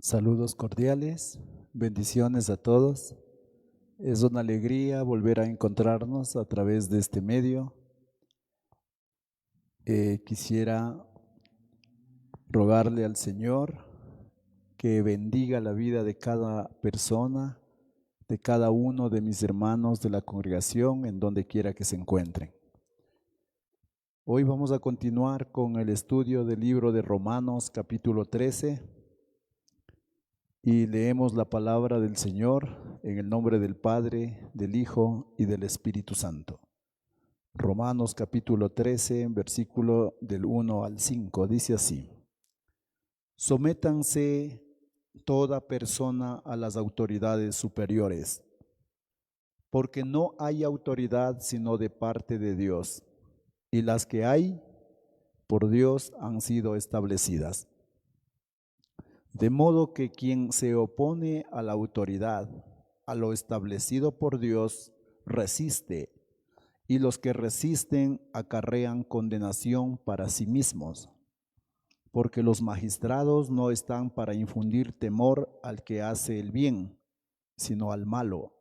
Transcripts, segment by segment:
Saludos cordiales, bendiciones a todos. Es una alegría volver a encontrarnos a través de este medio. Quisiera rogarle al Señor que bendiga la vida de cada persona, de cada uno de mis hermanos de la congregación, en donde quiera que se encuentren. Hoy vamos a continuar con el estudio del libro de Romanos, capítulo 13. Y leemos la palabra del Señor en el nombre del Padre, del Hijo y del Espíritu Santo. Romanos capítulo 13, versículo del 1 al 5, dice así: Sométanse toda persona a las autoridades superiores, porque no hay autoridad sino de parte de Dios, y las que hay por Dios han sido establecidas. De modo que quien se opone a la autoridad, a lo establecido por Dios, resiste, y los que resisten acarrean condenación para sí mismos, porque los magistrados no están para infundir temor al que hace el bien, sino al malo.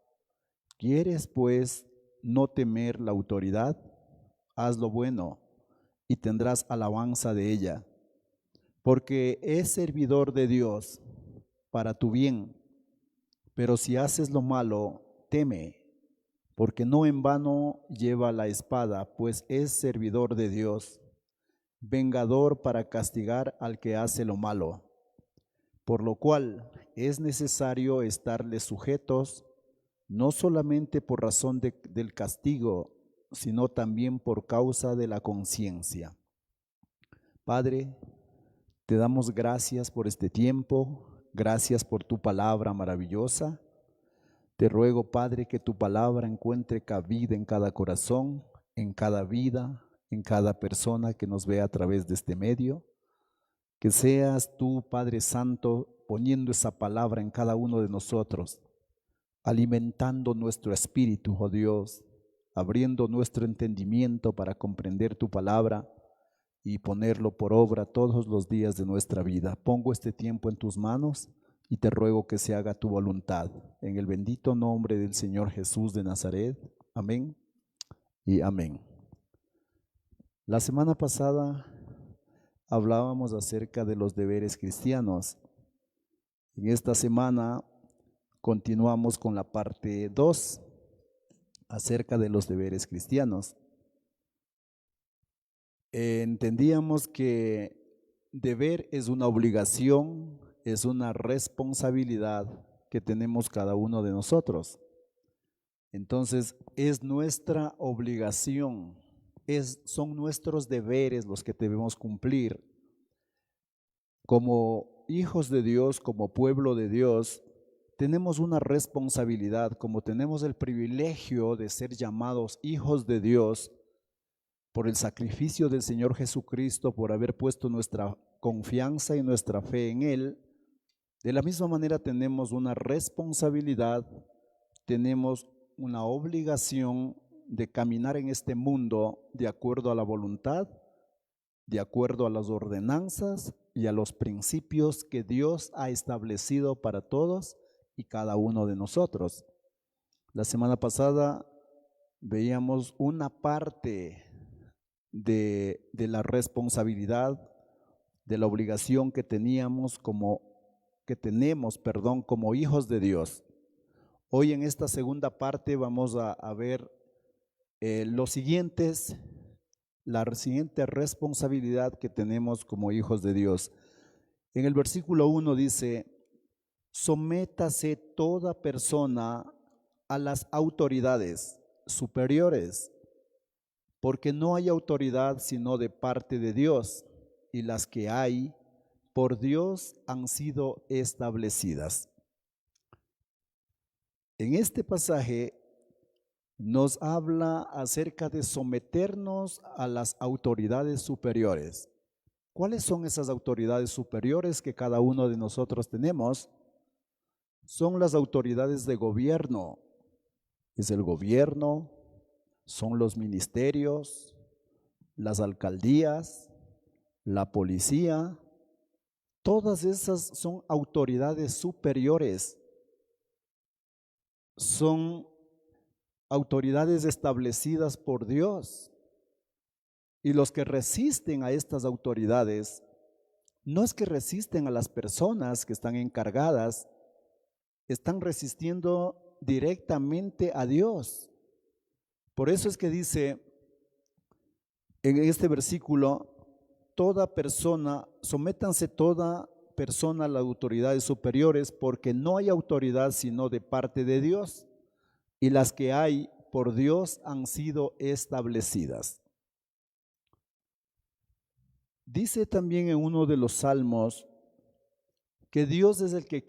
¿Quieres, pues, no temer la autoridad? Haz lo bueno, y tendrás alabanza de ella, porque es servidor de Dios para tu bien. Pero si haces lo malo, teme, porque no en vano lleva la espada, pues es servidor de Dios, vengador para castigar al que hace lo malo. Por lo cual es necesario estarles sujetos, no solamente por razón del castigo, sino también por causa de la conciencia. Padre, te damos gracias por este tiempo, gracias por tu palabra maravillosa. Te ruego, Padre, que tu palabra encuentre cabida en cada corazón, en cada vida, en cada persona que nos vea a través de este medio. Que seas tú, Padre Santo, poniendo esa palabra en cada uno de nosotros, alimentando nuestro espíritu, oh Dios, abriendo nuestro entendimiento para comprender tu palabra y ponerlo por obra todos los días de nuestra vida. Pongo este tiempo en tus manos y te ruego que se haga tu voluntad. En el bendito nombre del Señor Jesús de Nazaret. Amén y amén. La semana pasada hablábamos acerca de los deberes cristianos. En esta semana continuamos con la parte 2 acerca de los deberes cristianos. Entendíamos que deber es una obligación, es una responsabilidad que tenemos cada uno de nosotros. Entonces, es nuestra obligación, son nuestros deberes los que debemos cumplir. Como hijos de Dios, como pueblo de Dios, tenemos una responsabilidad, como tenemos el privilegio de ser llamados hijos de Dios, por el sacrificio del Señor Jesucristo, por haber puesto nuestra confianza y nuestra fe en Él. De la misma manera tenemos una responsabilidad, tenemos una obligación de caminar en este mundo de acuerdo a la voluntad, de acuerdo a las ordenanzas y a los principios que Dios ha establecido para todos y cada uno de nosotros. La semana pasada veíamos una parte de la responsabilidad, de la obligación que tenemos como hijos de Dios. Hoy en esta segunda parte vamos a ver los siguientes, la siguiente responsabilidad que tenemos como hijos de Dios. En el versículo 1 dice: sométase toda persona a las autoridades superiores, porque no hay autoridad sino de parte de Dios, y las que hay por Dios han sido establecidas. En este pasaje nos habla acerca de someternos a las autoridades superiores. ¿Cuáles son esas autoridades superiores que cada uno de nosotros tenemos? Son las autoridades de gobierno. Es el gobierno, son los ministerios, las alcaldías, la policía. todas esas son autoridades superiores, son autoridades establecidas por Dios. Y los que resisten a estas autoridades, no es que resisten a las personas que están encargadas, están resistiendo directamente a Dios. Por eso es que dice en este versículo, sométanse toda persona a las autoridades superiores, porque no hay autoridad sino de parte de Dios, y las que hay por Dios han sido establecidas. Dice también en uno de los salmos que Dios es el que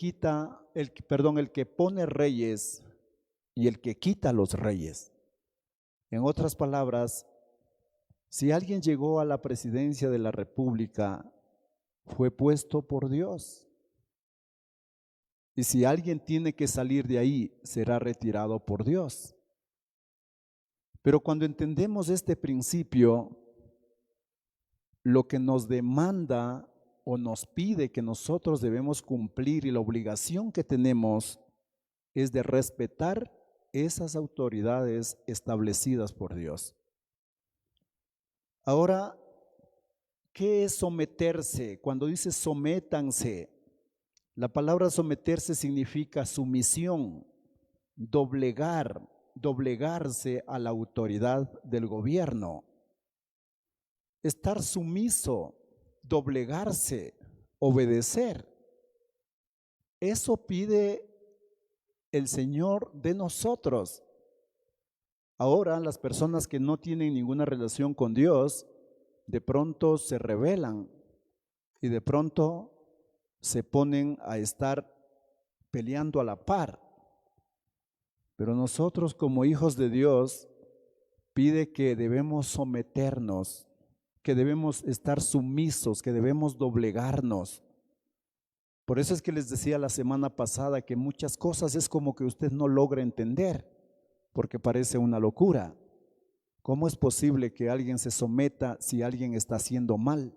el que pone reyes y el que quita los reyes. En otras palabras, si alguien llegó a la presidencia de la República, fue puesto por Dios. Y si alguien tiene que salir de ahí, será retirado por Dios. Pero cuando entendemos este principio, lo que nos demanda o nos pide que nosotros debemos cumplir y la obligación que tenemos es de respetar esas autoridades establecidas por Dios. Ahora, ¿qué es someterse? Cuando dice sométanse, la palabra someterse significa sumisión, doblegarse a la autoridad del gobierno. Estar sumiso, doblegarse, obedecer. Eso pide el Señor de nosotros. Ahora las personas que no tienen ninguna relación con Dios, de pronto se rebelan y de pronto se ponen a estar peleando a la par. Pero nosotros como hijos de Dios pide que debemos someternos, que debemos estar sumisos, que debemos doblegarnos. Por eso es que les decía la semana pasada que muchas cosas es como que usted no logra entender, porque parece una locura. ¿Cómo es posible que alguien se someta si alguien está haciendo mal?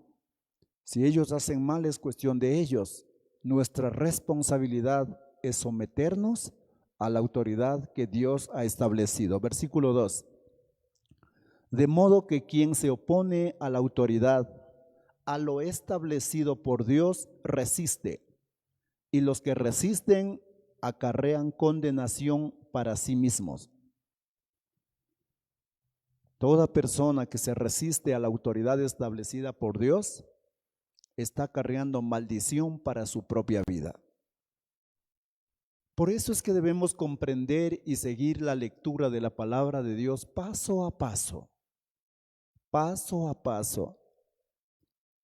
Si ellos hacen mal es cuestión de ellos. Nuestra responsabilidad es someternos a la autoridad que Dios ha establecido. Versículo 2. De modo que quien se opone a la autoridad, a lo establecido por Dios, resiste. Y los que resisten acarrean condenación para sí mismos. Toda persona que se resiste a la autoridad establecida por Dios está acarreando maldición para su propia vida. Por eso es que debemos comprender y seguir la lectura de la palabra de Dios paso a paso, paso a paso.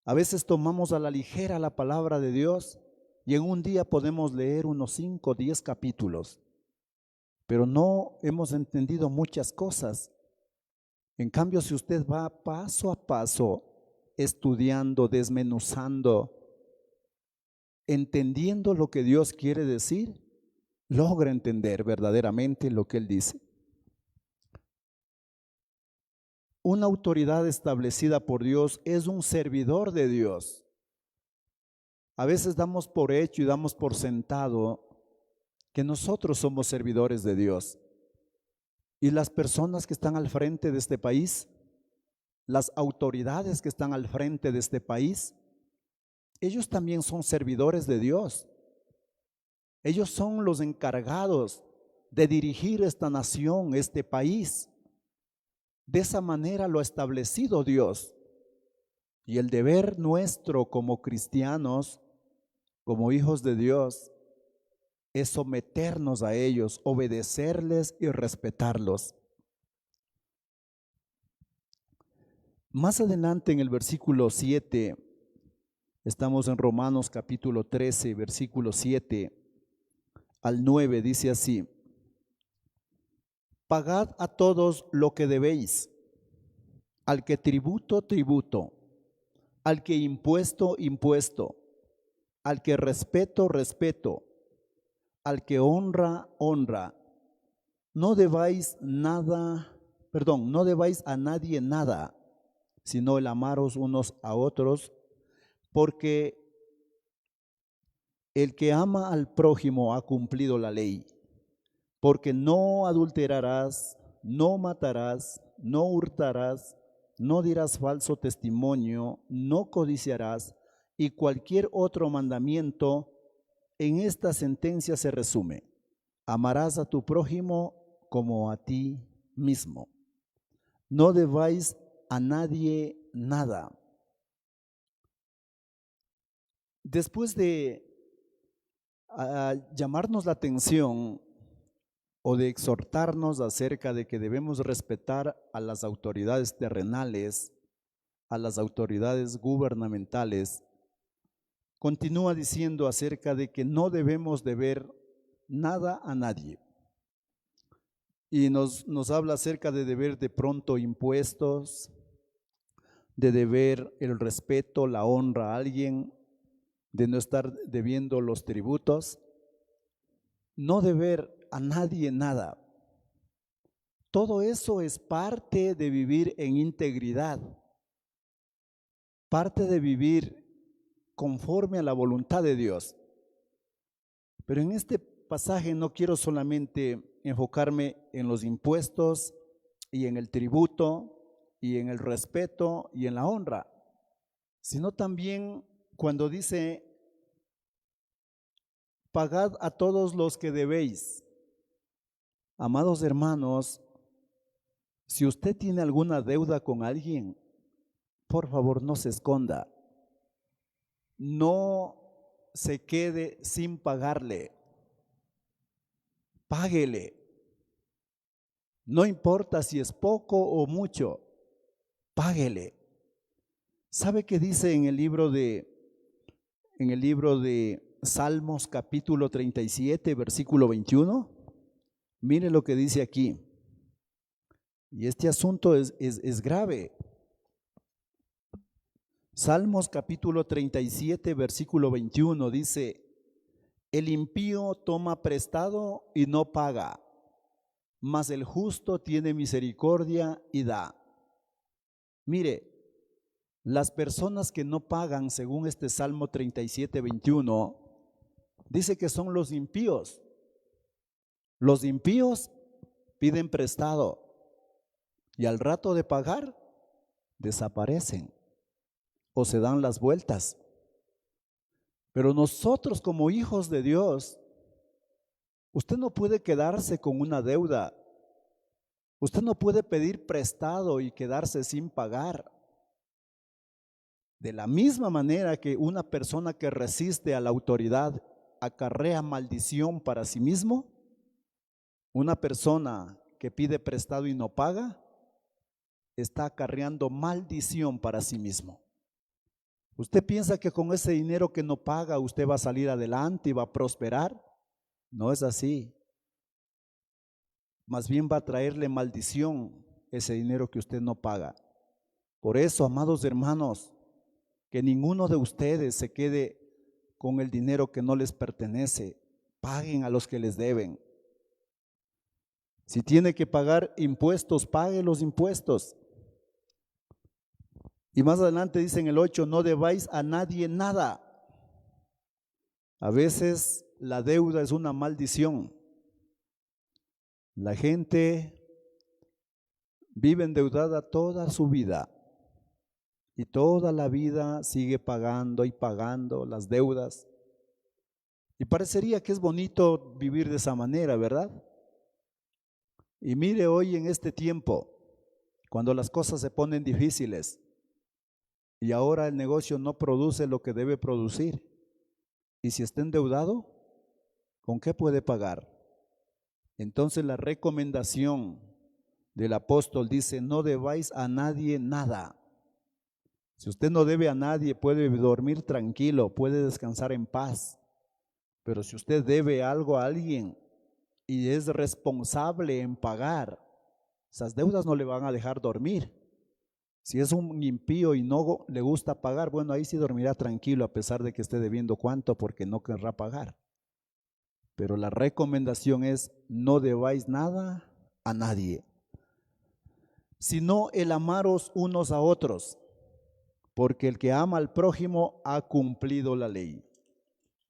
A veces tomamos a la ligera la palabra de Dios y en un día podemos leer unos 5 o 10 capítulos, pero no hemos entendido muchas cosas. En cambio, si usted va paso a paso, estudiando, desmenuzando, entendiendo lo que Dios quiere decir, logra entender verdaderamente lo que Él dice. Una autoridad establecida por Dios es un servidor de Dios. A veces damos por hecho y damos por sentado que nosotros somos servidores de Dios. Y las personas que están al frente de este país, las autoridades que están al frente de este país, ellos también son servidores de Dios. Ellos son los encargados de dirigir esta nación, este país. De esa manera lo ha establecido Dios. Y el deber nuestro como cristianos, como hijos de Dios, es someternos a ellos, obedecerles y respetarlos. Más adelante en el versículo 7, estamos en Romanos capítulo 13, versículo 7 al 9, dice así: pagad a todos lo que debéis, al que tributo, tributo, al que impuesto, impuesto, al que respeto, respeto, al que honra, honra. No debáis a nadie nada, sino el amaros unos a otros, porque El que ama al prójimo ha cumplido la ley, porque no adulterarás, no matarás, no hurtarás, no dirás falso testimonio, no codiciarás, y cualquier otro mandamiento en esta sentencia se resume: amarás a tu prójimo como a ti mismo. No debáis a nadie nada. Después de llamarnos la atención o de exhortarnos acerca de que debemos respetar a las autoridades terrenales, a las autoridades gubernamentales, continúa diciendo acerca de que no debemos deber nada a nadie. Y nos habla acerca de deber de pronto impuestos, de deber el respeto, la honra a alguien, de no estar debiendo los tributos, no deber a nadie nada. Todo eso es parte de vivir en integridad, parte de vivir conforme a la voluntad de Dios. Pero en este pasaje no quiero solamente enfocarme en los impuestos y en el tributo y en el respeto y en la honra, sino también cuando dice: pagad a todos los que debéis. Amados hermanos, si usted tiene alguna deuda con alguien, por favor no se esconda, no se quede sin pagarle, páguele. No importa si es poco o mucho, páguele. ¿Sabe qué dice en el libro de Salmos capítulo 37, versículo 21? Mire lo que dice aquí. Y este asunto es grave. Salmos capítulo 37, versículo 21 dice: el impío toma prestado y no paga, mas el justo tiene misericordia y da. Mire, las personas que no pagan, según este Salmo 37, 21, dice que son los impíos. Los impíos piden prestado y al rato de pagar desaparecen o se dan las vueltas. Pero nosotros, como hijos de Dios, usted no puede quedarse con una deuda. Usted no puede pedir prestado y quedarse sin pagar. De la misma manera que una persona que resiste a la autoridad acarrea maldición para sí mismo, una persona que pide prestado y no paga está acarreando maldición para sí mismo. ¿Usted piensa que con ese dinero que no paga usted va a salir adelante y va a prosperar? No es así. Más bien va a traerle maldición ese dinero que usted no paga. Por eso, amados hermanos, que ninguno de ustedes se quede con el dinero que no les pertenece. Paguen a los que les deben. Si tiene que pagar impuestos, pague los impuestos. Y más adelante dice en el 8, no debáis a nadie nada. A veces la deuda es una maldición. La gente vive endeudada toda su vida y toda la vida sigue pagando y pagando las deudas. Y parecería que es bonito vivir de esa manera, ¿verdad? Y mire hoy en este tiempo, cuando las cosas se ponen difíciles y ahora el negocio no produce lo que debe producir, y si está endeudado, ¿con qué puede pagar? Entonces la recomendación del apóstol dice: no debáis a nadie nada. Si usted no debe a nadie, puede dormir tranquilo, puede descansar en paz. Pero si usted debe algo a alguien y es responsable en pagar, esas deudas no le van a dejar dormir. Si es un impío y no le gusta pagar, bueno, ahí sí dormirá tranquilo a pesar de que esté debiendo cuánto, porque no querrá pagar. Pero la recomendación es: no debáis nada a nadie, sino el amaros unos a otros, porque el que ama al prójimo ha cumplido la ley.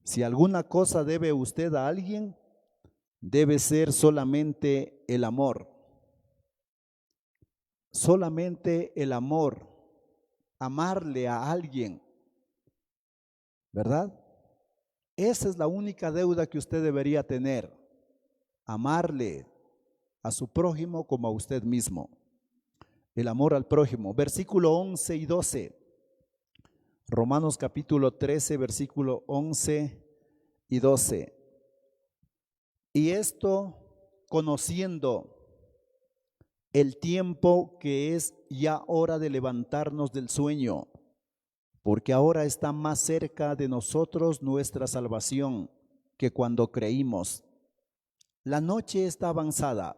Si alguna cosa debe usted a alguien, debe ser solamente el amor. Solamente el amor. Amarle a alguien, ¿verdad? Esa es la única deuda que usted debería tener. Amarle a su prójimo como a usted mismo. El amor al prójimo. Versículo 11 y 12. Romanos capítulo 13, versículo 11 y 12. Y esto conociendo el tiempo, que es ya hora de levantarnos del sueño, porque ahora está más cerca de nosotros nuestra salvación que cuando creímos. La noche está avanzada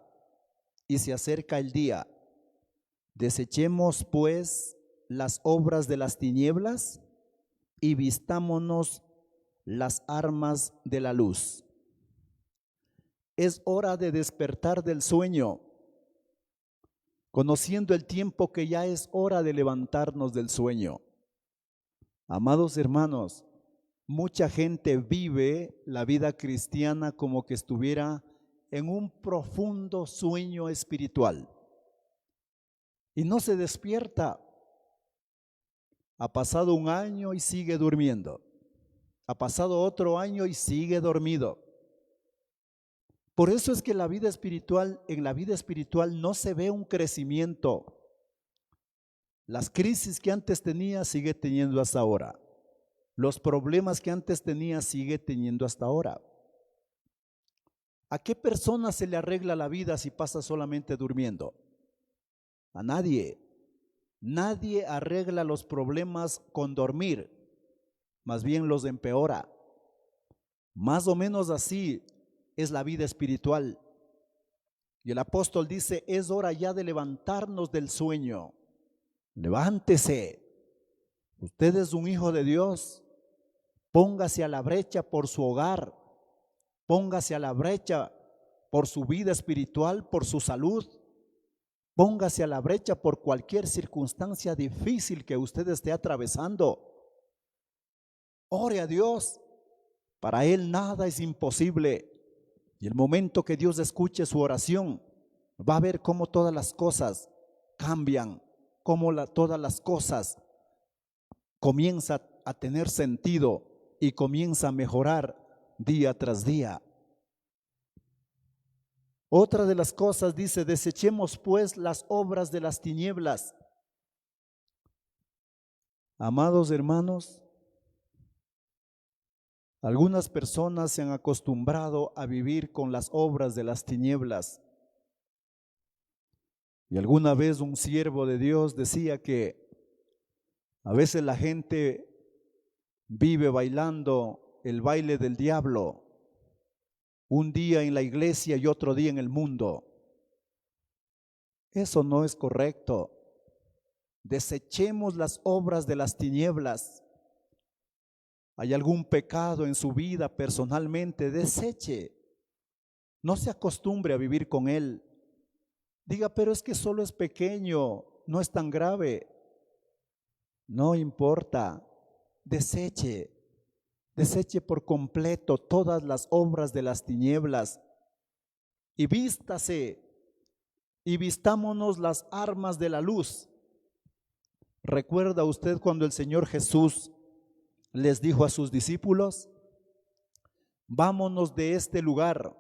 y se acerca el día. Desechemos pues las obras de las tinieblas y vistámonos las armas de la luz. Es hora de despertar del sueño, conociendo el tiempo que ya es hora de levantarnos del sueño. Amados hermanos, mucha gente vive la vida cristiana como que estuviera en un profundo sueño espiritual y no se despierta. Ha pasado un año y sigue durmiendo. Ha pasado otro año y sigue dormido. Por eso es que en la vida espiritual no se ve un crecimiento. Las crisis que antes tenía sigue teniendo hasta ahora. Los problemas que antes tenía sigue teniendo hasta ahora. ¿A qué persona se le arregla la vida si pasa solamente durmiendo? A nadie. Nadie arregla los problemas con dormir, más bien los empeora. Más o menos así es la vida espiritual. Y el apóstol dice, es hora ya de levantarnos del sueño. Levántese. Usted es un hijo de Dios. Póngase a la brecha por su hogar. Póngase a la brecha por su vida espiritual, por su salud. Póngase a la brecha por cualquier circunstancia difícil que usted esté atravesando. Ore a Dios. Para Él nada es imposible. Y el momento que Dios escuche su oración, va a ver cómo todas las cosas cambian, cómo todas las cosas comienzan a tener sentido y comienza a mejorar día tras día. Otra de las cosas dice, desechemos pues las obras de las tinieblas. Amados hermanos, algunas personas se han acostumbrado a vivir con las obras de las tinieblas. Y alguna vez un siervo de Dios decía que a veces la gente vive bailando el baile del diablo, un día en la iglesia y otro día en el mundo. Eso no es correcto. Desechemos las obras de las tinieblas. ¿Hay algún pecado en su vida personalmente? Deseche. No se acostumbre a vivir con él. Diga, pero es que solo es pequeño, no es tan grave. No importa. Deseche. Deseche por completo todas las obras de las tinieblas y vístase y vistámonos las armas de la luz. ¿Recuerda usted cuando el Señor Jesús les dijo a sus discípulos, vámonos de este lugar,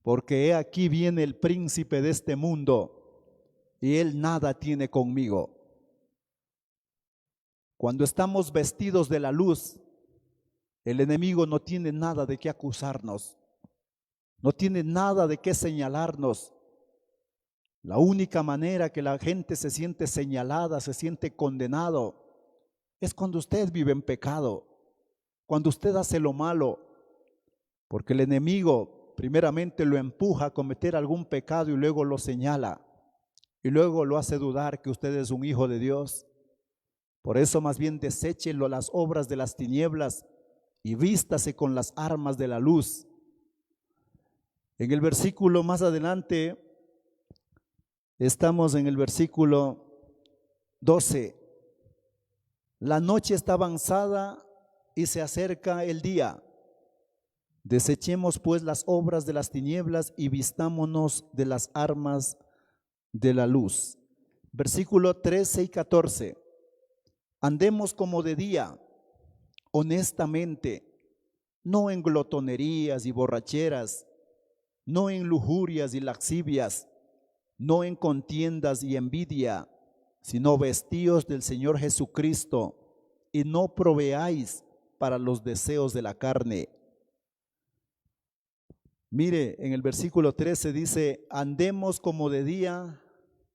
porque he aquí viene el príncipe de este mundo y él nada tiene conmigo? Cuando estamos vestidos de la luz, el enemigo no tiene nada de qué acusarnos, no tiene nada de qué señalarnos. La única manera que la gente se siente señalada, se siente condenado, es cuando usted vive en pecado, cuando usted hace lo malo, porque el enemigo primeramente lo empuja a cometer algún pecado y luego lo señala y luego lo hace dudar que usted es un hijo de Dios. Por eso más bien deséchelo las obras de las tinieblas y vístase con las armas de la luz. En el versículo más adelante, estamos en el versículo 12. La noche está avanzada y se acerca el día. Desechemos pues las obras de las tinieblas y vistámonos de las armas de la luz. Versículo 13 y 14. Andemos como de día, honestamente, no en glotonerías y borracheras, no en lujurias y lascivias, no en contiendas y envidia, sino vestíos del Señor Jesucristo y no proveáis para los deseos de la carne. Mire, en el versículo 13 dice, andemos como de día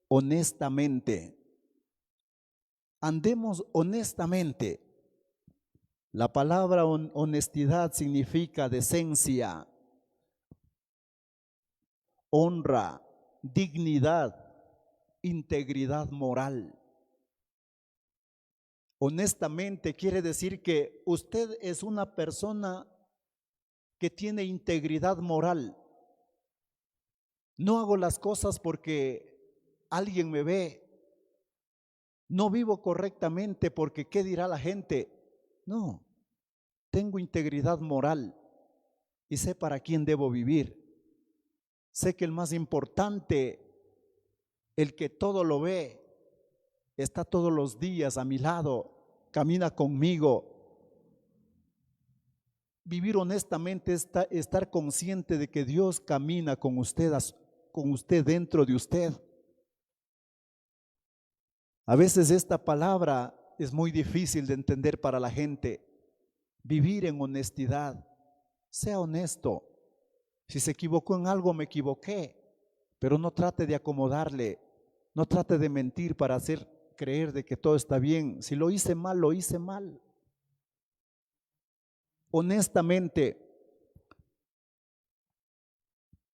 honestamente. Andemos honestamente. La palabra honestidad significa decencia, honra, dignidad, integridad moral. Honestamente quiere decir que usted es una persona que tiene integridad moral. No hago las cosas porque alguien me ve. No vivo correctamente porque ¿qué dirá la gente? No, tengo integridad moral y sé para quién debo vivir. Sé que el más importante, el que todo lo ve, está todos los días a mi lado, camina conmigo. Vivir honestamente es estar consciente de que Dios camina con usted dentro de usted. A veces esta palabra es muy difícil de entender para la gente. Vivir en honestidad. Sea honesto. Si se equivocó en algo, me equivoqué. Pero no trate de acomodarle. No trate de mentir para hacer creer de que todo está bien. Si lo hice mal, lo hice mal. Honestamente.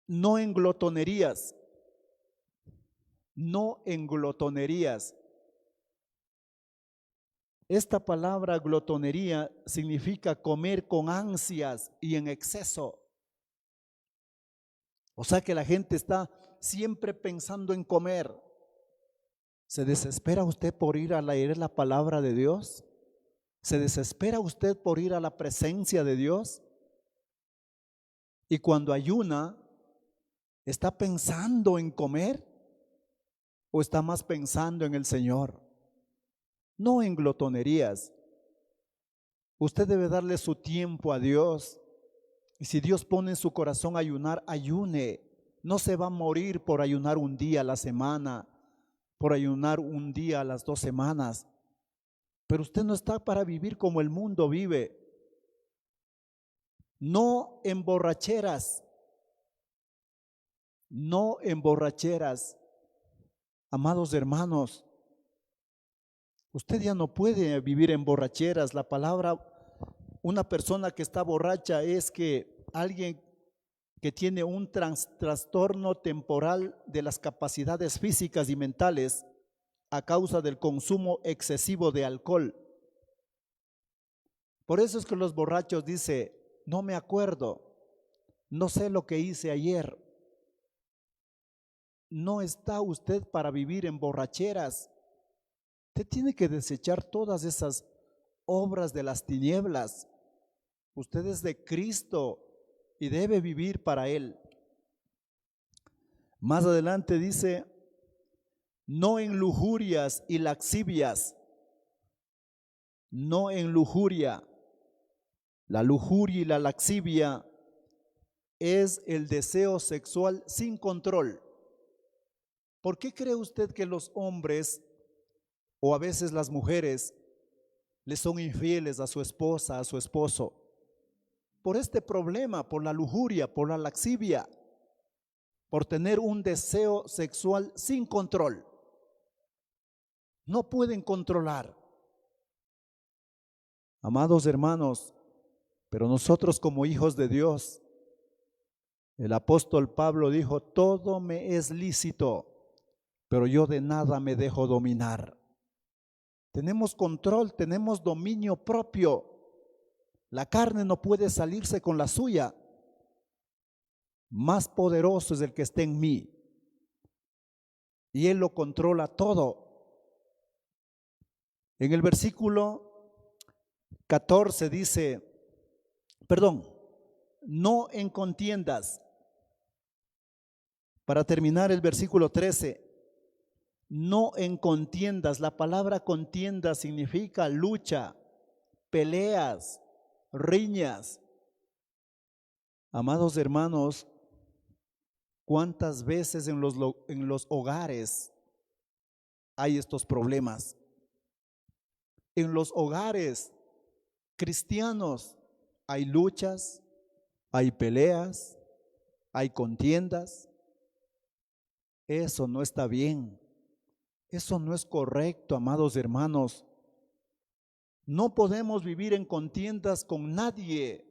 No en glotonerías. No en glotonerías. Esta palabra glotonería significa comer con ansias y en exceso. O sea que la gente está siempre pensando en comer. ¿Se desespera usted por ir a leer la palabra de Dios? ¿Se desespera usted por ir a la presencia de Dios? Y cuando ayuna, ¿está pensando en comer o está más pensando en el Señor? No en glotonerías. Usted debe darle su tiempo a Dios. Y si Dios pone en su corazón ayunar, ayune. No se va a morir por ayunar un día a la semana, por ayunar un día a las 2 semanas. Pero usted no está para vivir como el mundo vive. No en borracheras. No en borracheras. Amados hermanos, usted ya no puede vivir en borracheras. La palabra, una persona que está borracha es que alguien que tiene un trastorno temporal de las capacidades físicas y mentales a causa del consumo excesivo de alcohol. Por eso es que los borrachos dicen, no me acuerdo, no sé lo que hice ayer. No está usted para vivir en borracheras. Usted tiene que desechar todas esas obras de las tinieblas. Usted es de Cristo y debe vivir para Él. Más adelante dice, no en lujurias y lascivias. No en lujuria. La lujuria y la lascivia es el deseo sexual sin control. ¿Por qué cree usted que los hombres o a veces las mujeres le son infieles a su esposa, a su esposo? Por este problema, por la lujuria, por la lascivia, por tener un deseo sexual sin control. No pueden controlar. Amados hermanos, pero nosotros como hijos de Dios, el apóstol Pablo dijo, todo me es lícito, pero yo de nada me dejo dominar. Tenemos control, tenemos dominio propio. La carne no puede salirse con la suya. Más poderoso es el que está en mí. Y Él lo controla todo. En el versículo 14 dice, perdón, no en contiendas. Para terminar el versículo 13, no en contiendas. La palabra contienda significa lucha, peleas, riñas. Amados hermanos, ¿cuántas veces en los hogares hay estos problemas? En los hogares cristianos hay luchas, hay peleas, hay contiendas. Eso no está bien. Eso no es correcto, amados hermanos. No podemos vivir en contiendas con nadie,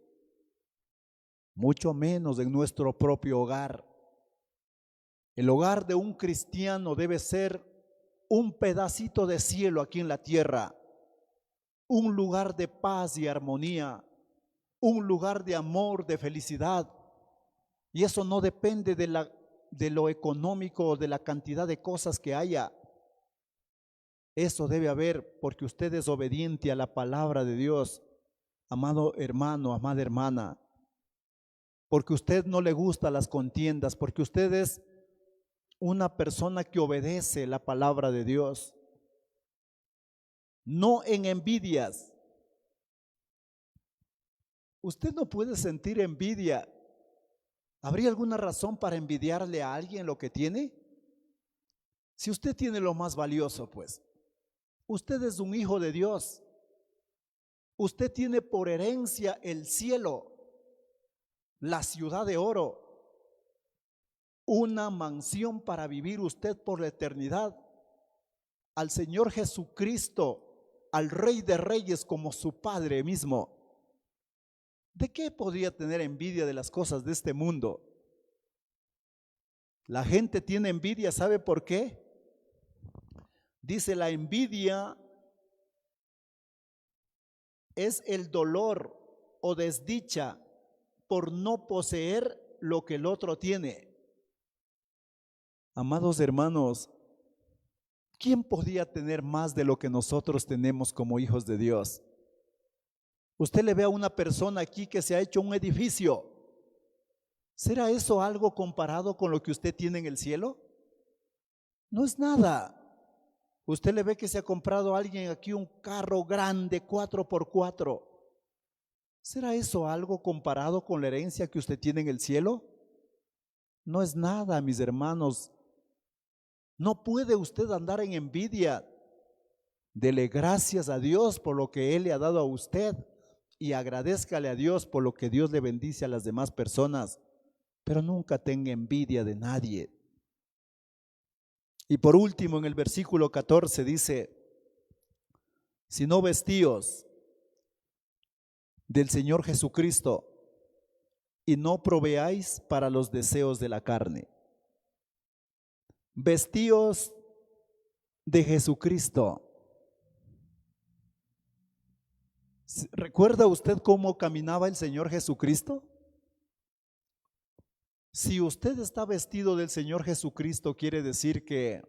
mucho menos en nuestro propio hogar. El hogar de un cristiano debe ser un pedacito de cielo aquí en la tierra, un lugar de paz y armonía, un lugar de amor, de felicidad. Y eso no depende de lo económico o de la cantidad de cosas que haya. Eso debe haber porque usted es obediente a la palabra de Dios, amado hermano, amada hermana, porque usted no le gusta las contiendas, porque usted es una persona que obedece la palabra de Dios. No en envidias. Usted no puede sentir envidia. ¿Habría alguna razón para envidiarle a alguien lo que tiene? Si usted tiene lo más valioso, pues, usted es un hijo de Dios. Usted tiene por herencia el cielo, la ciudad de oro, una mansión para vivir usted por la eternidad, al Señor Jesucristo, al Rey de Reyes como su Padre mismo. ¿De qué podría tener envidia de las cosas de este mundo? La gente tiene envidia, ¿sabe por qué? Dice, la envidia es el dolor o desdicha por no poseer lo que el otro tiene. Amados hermanos, ¿quién podía tener más de lo que nosotros tenemos como hijos de Dios? Usted le ve a una persona aquí que se ha hecho un edificio. ¿Será eso algo comparado con lo que usted tiene en el cielo? No es nada. Usted le ve que se ha comprado a alguien aquí un carro grande 4x4. ¿Será eso algo comparado con la herencia que usted tiene en el cielo? No es nada, mis hermanos. No puede usted andar en envidia. Dele gracias a Dios por lo que Él le ha dado a usted y agradézcale a Dios por lo que Dios le bendice a las demás personas, pero nunca tenga envidia de nadie. Y por último, en el versículo 14 dice, sino vestíos del Señor Jesucristo y no proveáis para los deseos de la carne. Vestíos de Jesucristo. ¿Recuerda usted cómo caminaba el Señor Jesucristo? Si usted está vestido del Señor Jesucristo, quiere decir que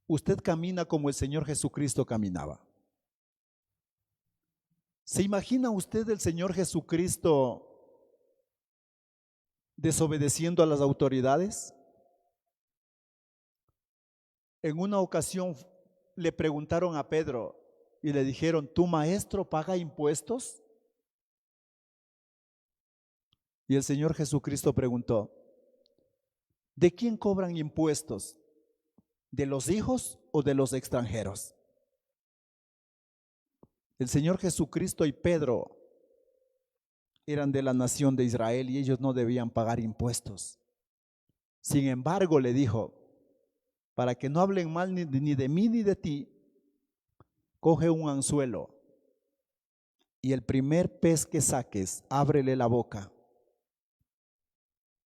usted camina como el Señor Jesucristo caminaba. ¿Se imagina usted el Señor Jesucristo desobedeciendo a las autoridades? En una ocasión le preguntaron a Pedro y le dijeron, ¿tu maestro paga impuestos? Y el Señor Jesucristo preguntó, ¿de quién cobran impuestos? ¿De los hijos o de los extranjeros? El Señor Jesucristo y Pedro eran de la nación de Israel y ellos no debían pagar impuestos. Sin embargo, le dijo, para que no hablen mal ni de mí ni de ti, coge un anzuelo y el primer pez que saques, ábrele la boca.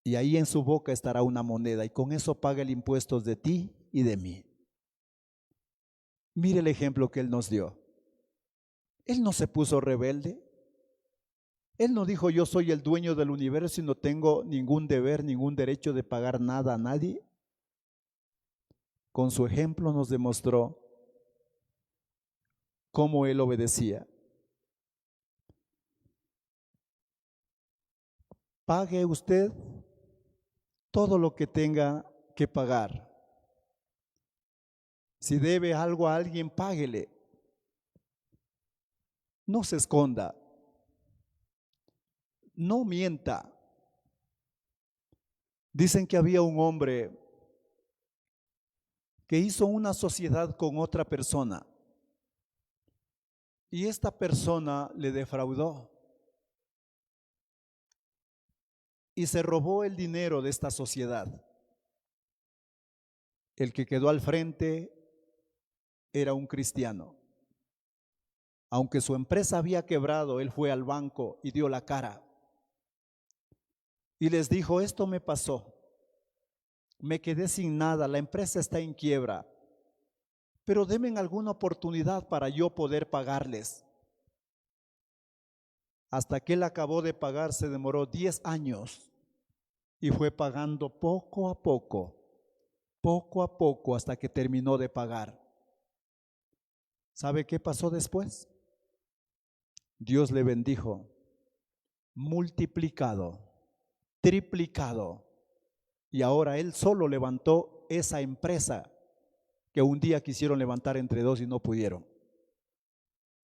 Y ahí en su boca estará una moneda y con eso paga el impuesto de ti y de mí. Mire el ejemplo que Él nos dio. Él no se puso rebelde. Él no dijo yo soy el dueño del universo y no tengo ningún deber, ningún derecho de pagar nada a nadie. Con su ejemplo nos demostró cómo Él obedecía. pague usted todo lo que tenga que pagar. Si debe algo a alguien, páguele. No se esconda. No mienta. Dicen que había un hombre que hizo una sociedad con otra persona y esta persona le defraudó y se robó el dinero de esta sociedad. El que quedó al frente era un cristiano. Aunque su empresa había quebrado, él fue al banco y dio la cara y les dijo: esto me pasó, me quedé sin nada, la empresa está en quiebra, pero denme alguna oportunidad para yo poder pagarles. Hasta que él acabó de pagar se demoró 10 años y fue pagando poco a poco, hasta que terminó de pagar. ¿Sabe qué pasó después? Dios le bendijo, multiplicado, triplicado, y ahora él solo levantó esa empresa que un día quisieron levantar entre dos y no pudieron.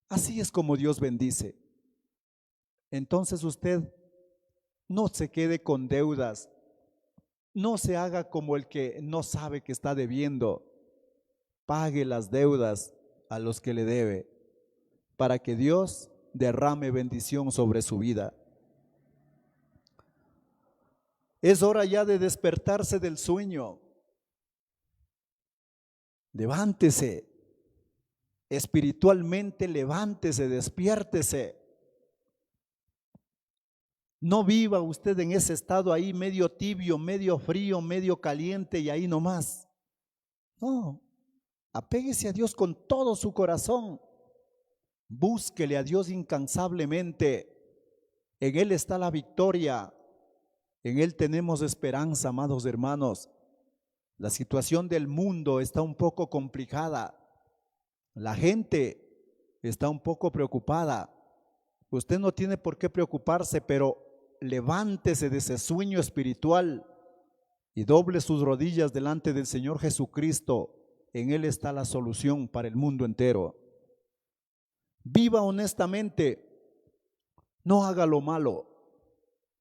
Así es como Dios bendice. Entonces usted no se quede con deudas, no se haga como el que no sabe que está debiendo. Pague las deudas a los que le debe, para que Dios derrame bendición sobre su vida. Es hora ya de despertarse del sueño. Levántese, espiritualmente levántese, despiértese. No viva usted en ese estado ahí medio tibio, medio frío, medio caliente y ahí nomás. No, apéguese a Dios con todo su corazón. Búsquele a Dios incansablemente. En Él está la victoria. En Él tenemos esperanza, amados hermanos. La situación del mundo está un poco complicada. La gente está un poco preocupada. Usted no tiene por qué preocuparse, pero levántese de ese sueño espiritual y doble sus rodillas delante del Señor Jesucristo. En Él está la solución para el mundo entero. Viva honestamente, no haga lo malo,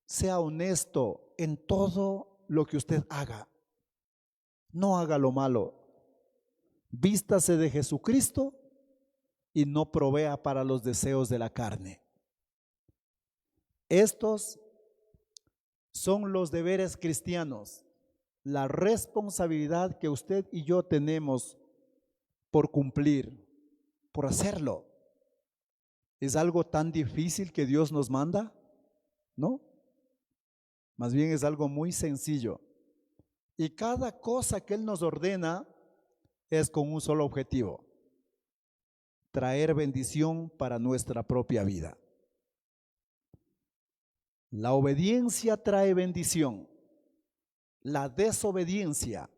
sea honesto en todo lo que usted haga. No haga lo malo. Vístase de Jesucristo y no provea para los deseos de la carne. Estos son los deberes cristianos, la responsabilidad que usted y yo tenemos por cumplir, por hacerlo. ¿Es algo tan difícil que Dios nos manda? No, más bien es algo muy sencillo. Y cada cosa que Él nos ordena es con un solo objetivo: traer bendición para nuestra propia vida. La obediencia trae bendición, la desobediencia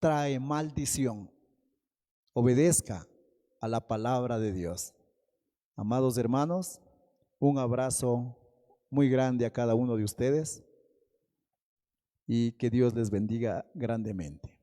trae maldición. Obedezca a la palabra de Dios. Amados hermanos, un abrazo muy grande a cada uno de ustedes y que Dios les bendiga grandemente.